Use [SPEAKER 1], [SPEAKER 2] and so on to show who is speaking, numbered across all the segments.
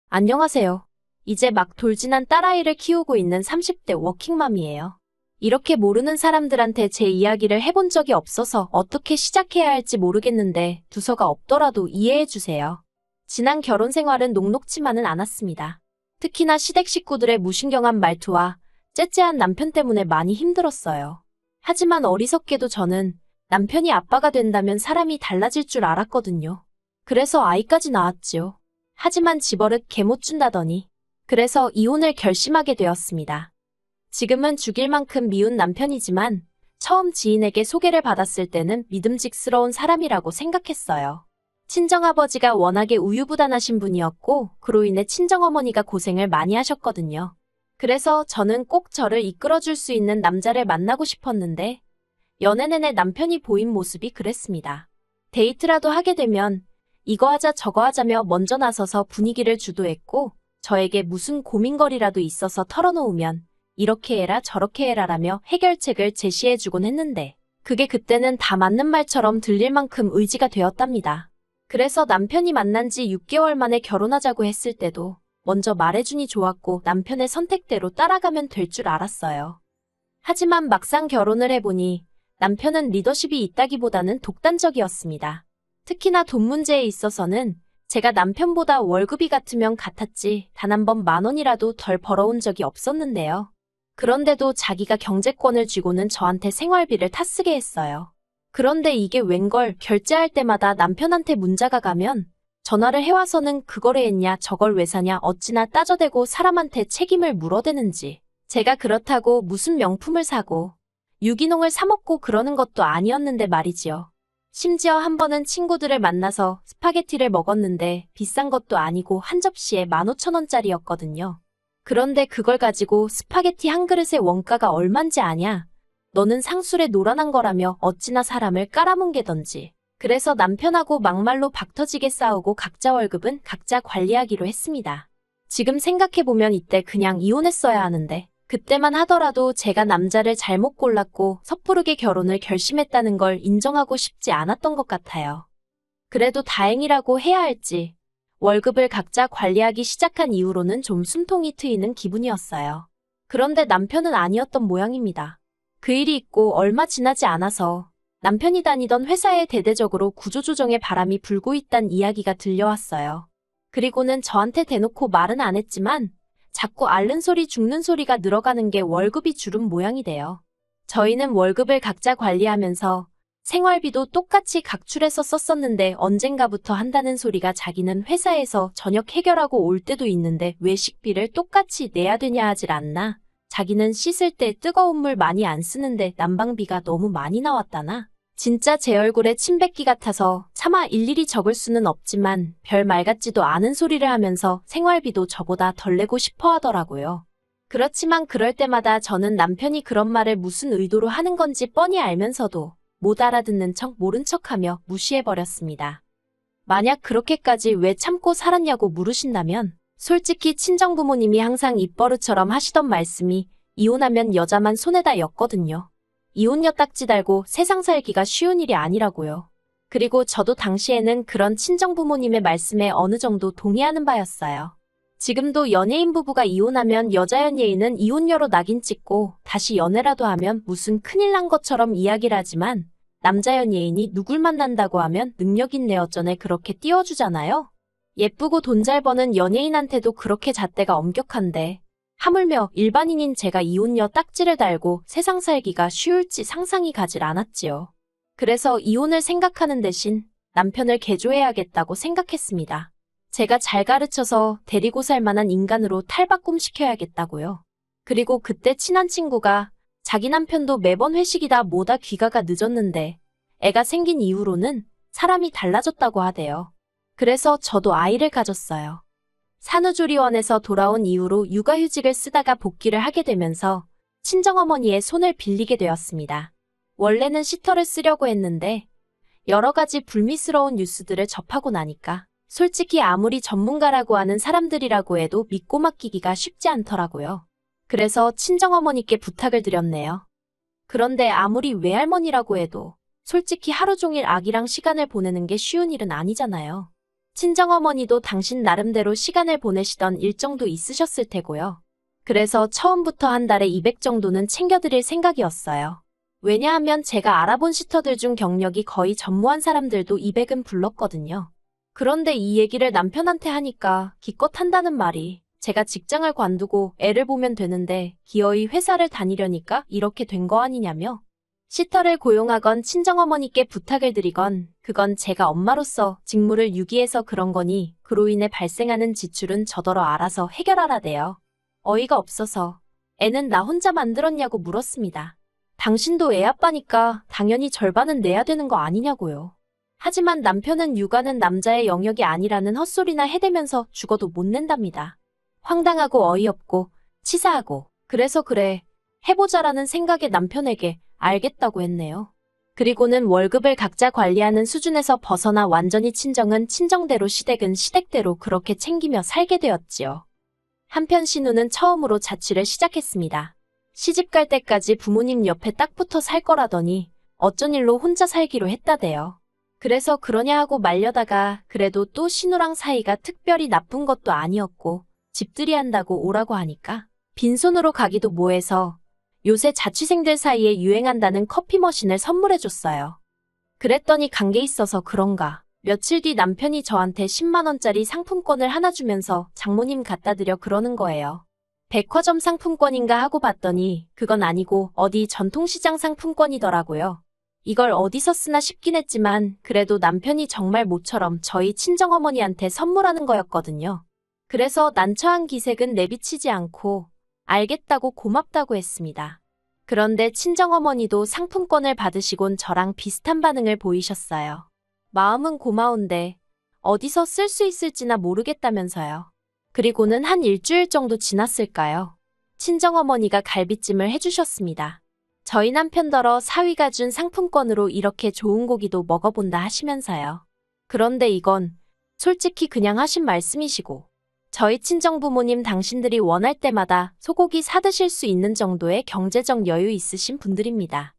[SPEAKER 1] 안녕하세요. 이제 막 돌진한 딸아이를 키우고 있는 30대 워킹맘이에요. 이렇게 모르는 사람들한테 제 이야기를 해본 적이 없어서 어떻게 시작해야 할지 모르겠는데 두서가 없더라도 이해해주세요. 지난 결혼 생활은 녹록지만은 않았습니다. 특히나 시댁 식구들의 무신경한 말투와 째째한 남편 때문에 많이 힘들었어요. 하지만 어리석게도 저는 남편이 아빠가 된다면 사람이 달라질 줄 알았거든요. 그래서 아이까지 낳았지요. 하지만 집버릇 개 못 준다더니. 그래서 이혼을 결심하게 되었습니다. 지금은 죽일 만큼 미운 남편이지만 처음 지인에게 소개를 받았을 때는 믿음직스러운 사람이라고 생각했어요. 친정아버지가 워낙에 우유부단하신 분이었고 그로 인해 친정어머니가 고생을 많이 하셨거든요. 그래서 저는 꼭 저를 이끌어줄 수 있는 남자를 만나고 싶었는데 연애 내내 남편이 보인 모습이 그랬습니다. 데이트라도 하게 되면 이거 하자 저거 하자며 먼저 나서서 분위기를 주도했고 저에게 무슨 고민거리라도 있어서 털어놓으면 이렇게 해라 저렇게 해라라며 해결책을 제시해주곤 했는데 그게 그때는 다 맞는 말처럼 들릴 만큼 의지가 되었답니다. 그래서 남편이 만난 지 6개월 만에 결혼하자고 했을 때도 먼저 말해주니 좋았고 남편의 선택대로 따라가면 될 줄 알았어요. 하지만 막상 결혼을 해보니 남편은 리더십이 있다기보다는 독단적이었습니다. 특히나 돈 문제에 있어서는 제가 남편보다 월급이 같으면 같았지 단 한 번 10,000원이라도 덜 벌어온 적이 없었는데요. 그런데도 자기가 경제권을 쥐고는 저한테 생활비를 타쓰게 했어요. 그런데 이게 웬걸 결제할 때마다 남편한테 문자가 가면 전화를 해와서는 그걸 했냐 저걸 왜 사냐 어찌나 따져대고 사람한테 책임을 물어대는지 제가 그렇다고 무슨 명품을 사고 유기농을 사 먹고 그러는 것도 아니었는데 말이지요. 심지어 한 번은 친구들을 만나서 스파게티를 먹었는데 비싼 것도 아니고 한 접시에 15,000원짜리였거든요. 그런데 그걸 가지고 스파게티 한 그릇의 원가가 얼만지 아냐? 너는 상술에 노란한 거라며 어찌나 사람을 깔아뭉개던지. 그래서 남편하고 막말로 박터지게 싸우고 각자 월급은 각자 관리하기로 했습니다. 지금 생각해보면 이때 그냥 이혼했어야 하는데 그때만 하더라도 제가 남자를 잘못 골랐고 섣부르게 결혼을 결심했다는 걸 인정하고 싶지 않았던 것 같아요. 그래도 다행이라고 해야 할지 월급을 각자 관리하기 시작한 이후로는 좀 숨통이 트이는 기분이었어요. 그런데 남편은 아니었던 모양입니다. 그 일이 있고 얼마 지나지 않아서 남편이 다니던 회사에 대대적으로 구조조정의 바람이 불고 있다는 이야기가 들려왔어요. 그리고는 저한테 대놓고 말은 안 했지만 자꾸 앓는 소리 죽는 소리가 늘어가는 게 월급이 주름 모양이 돼요. 저희는 월급을 각자 관리하면서 생활비도 똑같이 각출해서 썼었는데 언젠가부터 한다는 소리가 자기는 회사에서 저녁 해결하고 올 때도 있는데 왜 식비를 똑같이 내야 되냐 하질 않나? 자기는 씻을 때 뜨거운 물 많이 안 쓰는데 난방비가 너무 많이 나왔다나? 진짜 제 얼굴에 침 뱉기 같아서 차마 일일이 적을 수는 없지만 별 말 같지도 않은 소리를 하면서 생활비도 저보다 덜 내고 싶어 하더라고요. 그렇지만 그럴 때마다 저는 남편이 그런 말을 무슨 의도로 하는 건지 뻔히 알면서도 못 알아듣는 척 모른 척하며 무시해버렸습니다. 만약 그렇게까지 왜 참고 살았냐고 물으신다면 솔직히 친정부모님이 항상 입버릇처럼 하시던 말씀이 이혼하면 여자만 손에다 였거든요. 이혼녀 딱지 달고 세상 살기가 쉬운 일이 아니라고요. 그리고 저도 당시에는 그런 친정부모님의 말씀에 어느 정도 동의하는 바였어요. 지금도 연예인 부부가 이혼하면 여자 연예인은 이혼녀로 낙인 찍고 다시 연애라도 하면 무슨 큰일 난 것처럼 이야기를 하지만 남자 연예인이 누굴 만난다고 하면 능력 있네 어쩌네 그렇게 띄워주잖아요. 예쁘고 돈 잘 버는 연예인한테도 그렇게 잣대가 엄격한데 하물며 일반인인 제가 이혼녀 딱지를 달고 세상 살기가 쉬울지 상상이 가질 않았지요. 그래서 이혼을 생각하는 대신 남편을 개조해야겠다고 생각했습니다. 제가 잘 가르쳐서 데리고 살 만한 인간으로 탈바꿈시켜야겠다고요. 그리고 그때 친한 친구가 자기 남편도 매번 회식이다 뭐다 귀가가 늦었는데 애가 생긴 이후로는 사람이 달라졌다고 하대요. 그래서 저도 아이를 가졌어요. 산후조리원에서 돌아온 이후로 육아휴직을 쓰다가 복귀를 하게 되면서 친정어머니의 손을 빌리게 되었습니다. 원래는 시터를 쓰려고 했는데 여러 가지 불미스러운 뉴스들을 접하고 나니까 솔직히 아무리 전문가라고 하는 사람들이라고 해도 믿고 맡기기가 쉽지 않더라고요. 그래서 친정어머니께 부탁을 드렸네요. 그런데 아무리 외할머니라고 해도 솔직히 하루 종일 아기랑 시간을 보내는 게 쉬운 일은 아니잖아요. 친정어머니도 당신 나름대로 시간을 보내시던 일정도 있으셨을 테고요. 그래서 처음부터 한 달에 200 정도는 챙겨드릴 생각이었어요. 왜냐하면 제가 알아본 시터들 중 경력이 거의 전무한 사람들도 200은 불렀거든요. 그런데 이 얘기를 남편한테 하니까 기껏 한다는 말이 제가 직장을 관두고 애를 보면 되는데 기어이 회사를 다니려니까 이렇게 된 거 아니냐며 시터를 고용하건 친정어머니께 부탁을 드리건 그건 제가 엄마로서 직무를 유기해서 그런 거니 그로 인해 발생하는 지출은 저더러 알아서 해결하라대요. 어이가 없어서 애는 나 혼자 만들었냐고 물었습니다. 당신도 애 아빠니까 당연히 절반은 내야 되는 거 아니냐고요. 하지만 남편은 육아는 남자의 영역이 아니라는 헛소리나 해대면서 죽어도 못 낸답니다. 황당하고 어이없고 치사하고 그래서 그래 해보자라는 생각에 남편에게 알겠다고 했네요. 그리고는 월급을 각자 관리하는 수준에서 벗어나 완전히 친정은 친정대로 시댁은 시댁대로 그렇게 챙기며 살게 되었지요. 한편 신우는 처음으로 자취를 시작했습니다. 시집갈 때까지 부모님 옆에 딱 붙어 살 거라더니 어쩐 일로 혼자 살기로 했다대요. 그래서 그러냐 하고 말려다가 그래도 또 신우랑 사이가 특별히 나쁜 것도 아니었고 집들이 한다고 오라고 하니까 빈손으로 가기도 뭐해서 요새 자취생들 사이에 유행한다는 커피 머신을 선물해줬어요. 그랬더니 관계 있어서 그런가 며칠 뒤 남편이 저한테 10만 원짜리 상품권을 하나 주면서 장모님 갖다 드려 그러는 거예요. 백화점 상품권인가 하고 봤더니 그건 아니고 어디 전통시장 상품권이더라고요. 이걸 어디서 쓰나 싶긴 했지만 그래도 남편이 정말 모처럼 저희 친정어머니한테 선물하는 거였거든요. 그래서 난처한 기색은 내비치지 않고 알겠다고 고맙다고 했습니다. 그런데 친정어머니도 상품권을 받으시곤 저랑 비슷한 반응을 보이셨어요. 마음은 고마운데 어디서 쓸 수 있을지나 모르겠다면서요. 그리고는 한 일주일 정도 지났을까요? 친정어머니가 갈비찜을 해주셨습니다. 저희 남편더러 사위가 준 상품권으로 이렇게 좋은 고기도 먹어본다 하시면서요. 그런데 이건 솔직히 그냥 하신 말씀이시고 저희 친정부모님 당신들이 원할 때마다 소고기 사드실 수 있는 정도의 경제적 여유 있으신 분들입니다.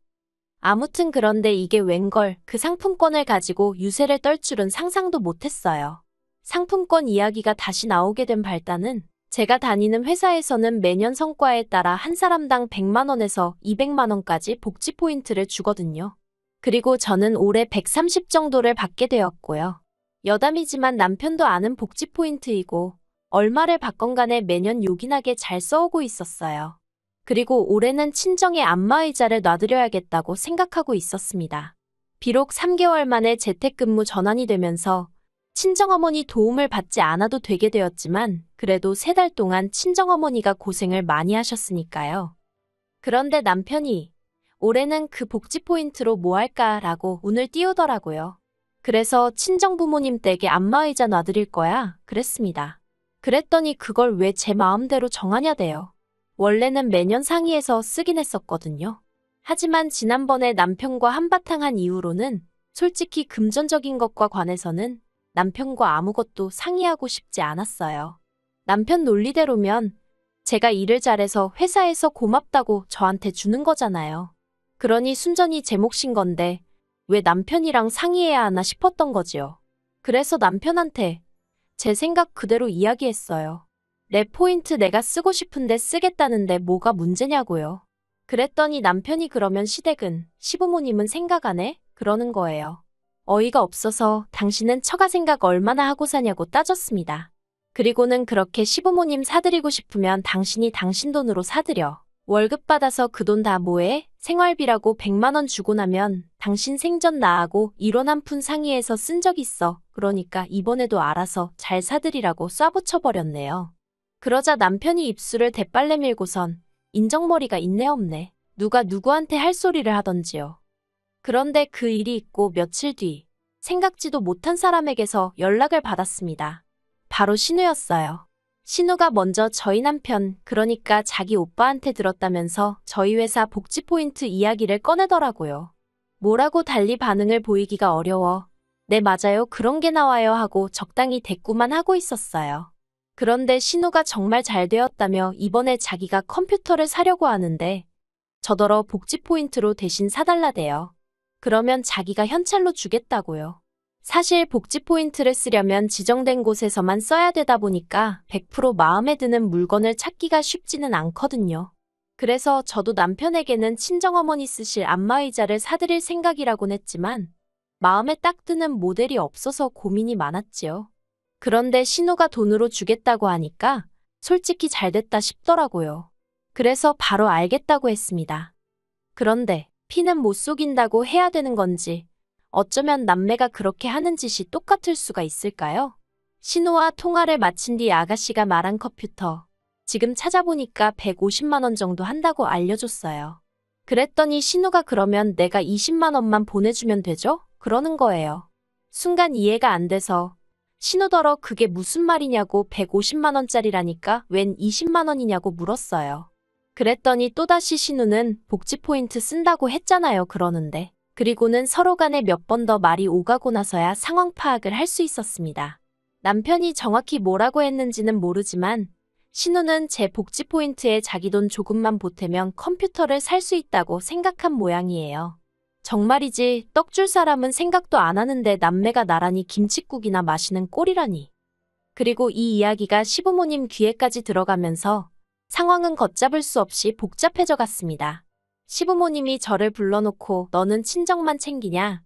[SPEAKER 1] 아무튼 그런데 이게 웬걸 그 상품권을 가지고 유세를 떨 줄은 상상도 못했어요. 상품권 이야기가 다시 나오게 된 발단은 제가 다니는 회사에서는 매년 성과에 따라 한 사람당 100만 원에서 200만 원까지 복지 포인트를 주거든요. 그리고 저는 올해 130 정도를 받게 되었고요. 여담이지만 남편도 아는 복지 포인트이고 얼마를 받건 간에 매년 요긴하게 잘 써오고 있었어요. 그리고 올해는 친정에 안마의자를 놔드려야겠다고 생각하고 있었습니다. 비록 3개월 만에 재택근무 전환이 되면서 친정어머니 도움을 받지 않아도 되게 되었지만 그래도 3달 동안 친정어머니가 고생을 많이 하셨으니까요. 그런데 남편이 올해는 그 복지 포인트로 뭐 할까라고 운을 띄우더라고요. 그래서 친정부모님 댁에 안마의자 놔드릴 거야 그랬습니다. 그랬더니 그걸 왜 제 마음대로 정하냐대요. 원래는 매년 상의해서 쓰긴 했었거든요. 하지만 지난번에 남편과 한바탕 한 이후로는 솔직히 금전적인 것과 관해서는 남편과 아무것도 상의하고 싶지 않았어요. 남편 논리대로면 제가 일을 잘해서 회사에서 고맙다고 저한테 주는 거잖아요. 그러니 순전히 제 몫인 건데 왜 남편이랑 상의해야 하나 싶었던 거지요. 그래서 남편한테 제 생각 그대로 이야기했어요. 내 포인트 내가 쓰고 싶은데 쓰겠다는데 뭐가 문제냐고요. 그랬더니 남편이 그러면 시댁은 시부모님은 생각 안 해? 그러는 거예요. 어이가 없어서 당신은 처가 생각 얼마나 하고 사냐고 따졌습니다. 그리고는 그렇게 시부모님 사드리고 싶으면 당신이 당신 돈으로 사드려. 월급 받아서 그 돈 다 뭐해? 생활비라고 100만 원 주고 나면 당신 생전 나하고 1원 한 푼 상의해서 쓴 적 있어. 그러니까 이번에도 알아서 잘 사드리라고 쏴붙여버렸네요. 그러자 남편이 입술을 대빨래 밀고선 인정머리가 있네 없네. 누가 누구한테 할 소리를 하던지요. 그런데 그 일이 있고 며칠 뒤 생각지도 못한 사람에게서 연락을 받았습니다. 바로 신우였어요. 신우가 먼저 저희 남편, 그러니까 자기 오빠한테 들었다면서 저희 회사 복지 포인트 이야기를 꺼내더라고요. 뭐라고 달리 반응을 보이기가 어려워. 네 맞아요 그런 게 나와요 하고 적당히 대꾸만 하고 있었어요. 그런데 신우가 정말 잘 되었다며 이번에 자기가 컴퓨터를 사려고 하는데 저더러 복지 포인트로 대신 사달라대요. 그러면 자기가 현찰로 주겠다고요. 사실 복지 포인트를 쓰려면 지정된 곳에서만 써야 되다 보니까 100% 마음에 드는 물건을 찾기가 쉽지는 않거든요. 그래서 저도 남편에게는 친정어머니 쓰실 안마의자를 사드릴 생각이라곤 했지만 마음에 딱 드는 모델이 없어서 고민이 많았지요. 그런데 신우가 돈으로 주겠다고 하니까 솔직히 잘 됐다 싶더라고요. 그래서 바로 알겠다고 했습니다. 그런데 피는 못 속인다고 해야 되는 건지 어쩌면 남매가 그렇게 하는 짓이 똑같을 수가 있을까요? 신우와 통화를 마친 뒤 아가씨가 말한 컴퓨터. 지금 찾아보니까 150만 원 정도 한다고 알려줬어요. 그랬더니 신우가 그러면 내가 20만 원만 보내주면 되죠? 그러는 거예요. 순간 이해가 안 돼서 신우더러 그게 무슨 말이냐고 150만 원짜리라니까 웬 20만 원이냐고 물었어요. 그랬더니 또다시 신우는 복지 포인트 쓴다고 했잖아요 그러는데. 그리고는 서로 간에 몇 번 더 말이 오가고 나서야 상황 파악을 할 수 있었습니다. 남편이 정확히 뭐라고 했는지는 모르지만 신우는 제 복지 포인트에 자기 돈 조금만 보태면 컴퓨터를 살 수 있다고 생각한 모양이에요. 정말이지 떡 줄 사람은 생각도 안 하는데 남매가 나란히 김칫국이나 마시는 꼴이라니. 그리고 이 이야기가 시부모님 귀에까지 들어가면서 상황은 걷잡을 수 없이 복잡해져 갔습니다. 시부모님이 저를 불러놓고 너는 친정만 챙기냐?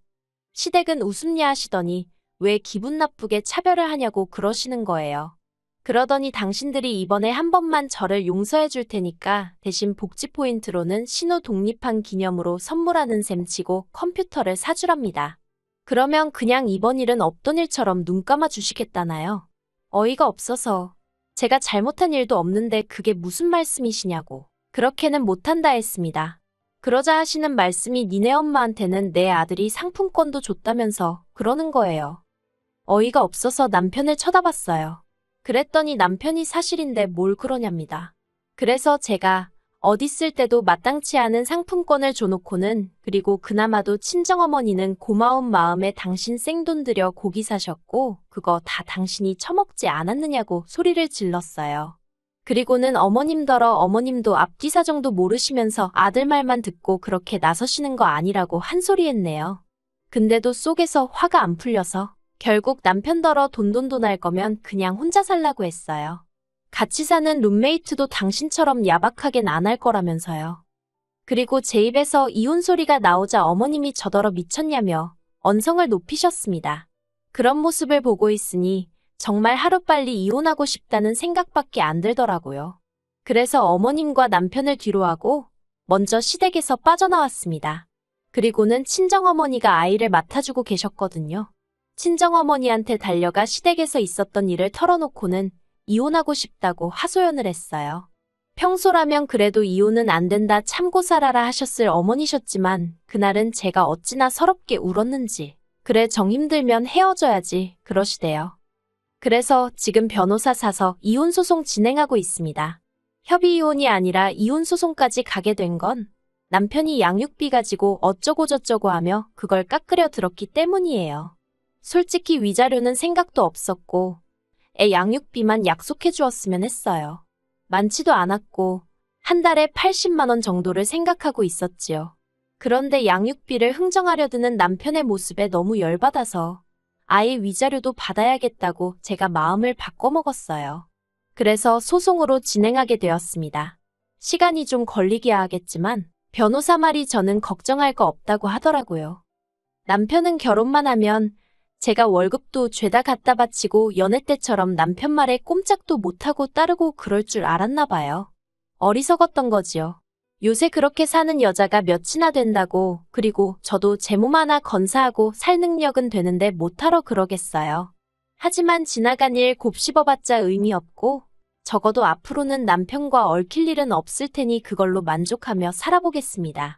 [SPEAKER 1] 시댁은 우습냐 하시더니 왜 기분 나쁘게 차별을 하냐고 그러시는 거예요. 그러더니 당신들이 이번에 한 번만 저를 용서해 줄 테니까 대신 복지 포인트로는 신우 독립한 기념으로 선물하는 셈 치고 컴퓨터를 사주랍니다. 그러면 그냥 이번 일은 없던 일처럼 눈 감아 주시겠다나요? 어이가 없어서 제가 잘못한 일도 없는데 그게 무슨 말씀이시냐고. 그렇게는 못한다 했습니다. 그러자 하시는 말씀이 니네 엄마한테는 내 아들이 상품권도 줬다면서 그러는 거예요. 어이가 없어서 남편을 쳐다봤어요. 그랬더니 남편이 사실인데 뭘 그러냐입니다. 그래서 제가 어디 쓸 때도 마땅치 않은 상품권을 줘놓고는 그리고 그나마도 친정어머니는 고마운 마음에 당신 생돈 들여 고기 사셨고 그거 다 당신이 처먹지 않았느냐고 소리를 질렀어요. 그리고는 어머님도 앞뒤 사정도 모르시면서 아들 말만 듣고 그렇게 나서시는 거 아니라고 한 소리 했네요. 근데도 속에서 화가 안 풀려서 결국 남편더러 돈돈돈 할 거면 그냥 혼자 살라고 했어요. 같이 사는 룸메이트도 당신처럼 야박하겐 안 할 거라면서요. 그리고 제 입에서 이혼 소리가 나오자 어머님이 저더러 미쳤냐며 언성을 높이셨습니다. 그런 모습을 보고 있으니 정말 하루빨리 이혼하고 싶다는 생각밖에 안 들더라고요. 그래서 어머님과 남편을 뒤로하고 먼저 시댁에서 빠져나왔습니다. 그리고는 친정어머니가 아이를 맡아주고 계셨거든요. 친정어머니한테 달려가 시댁에서 있었던 일을 털어놓고는 이혼하고 싶다고 하소연을 했어요. 평소라면 그래도 이혼은 안 된다 참고 살아라 하셨을 어머니셨지만 그날은 제가 어찌나 서럽게 울었는지 그래 정 힘들면 헤어져야지 그러시대요. 그래서 지금 변호사 사서 이혼소송 진행하고 있습니다. 협의이혼이 아니라 이혼소송까지 가게 된 건 남편이 양육비 가지고 어쩌고저쩌고 하며 그걸 깎으려 들었기 때문이에요. 솔직히 위자료는 생각도 없었고 애 양육비만 약속해 주었으면 했어요. 많지도 않았고 한 달에 80만 원 정도를 생각하고 있었지요. 그런데 양육비를 흥정하려 드는 남편의 모습에 너무 열받아서 아예 위자료도 받아야겠다고 제가 마음을 바꿔먹었어요. 그래서 소송으로 진행하게 되었습니다. 시간이 좀 걸리기야 하겠지만 변호사 말이 저는 걱정할 거 없다고 하더라고요. 남편은 결혼만 하면 제가 월급도 죄다 갖다 바치고 연애 때처럼 남편 말에 꼼짝도 못하고 따르고 그럴 줄 알았나 봐요. 어리석었던 거지요. 요새 그렇게 사는 여자가 몇이나 된다고 그리고 저도 제 몸 하나 건사하고 살 능력은 되는데 못하러 그러겠어요. 하지만 지나간 일 곱씹어봤자 의미 없고 적어도 앞으로는 남편과 얽힐 일은 없을 테니 그걸로 만족하며 살아보겠습니다.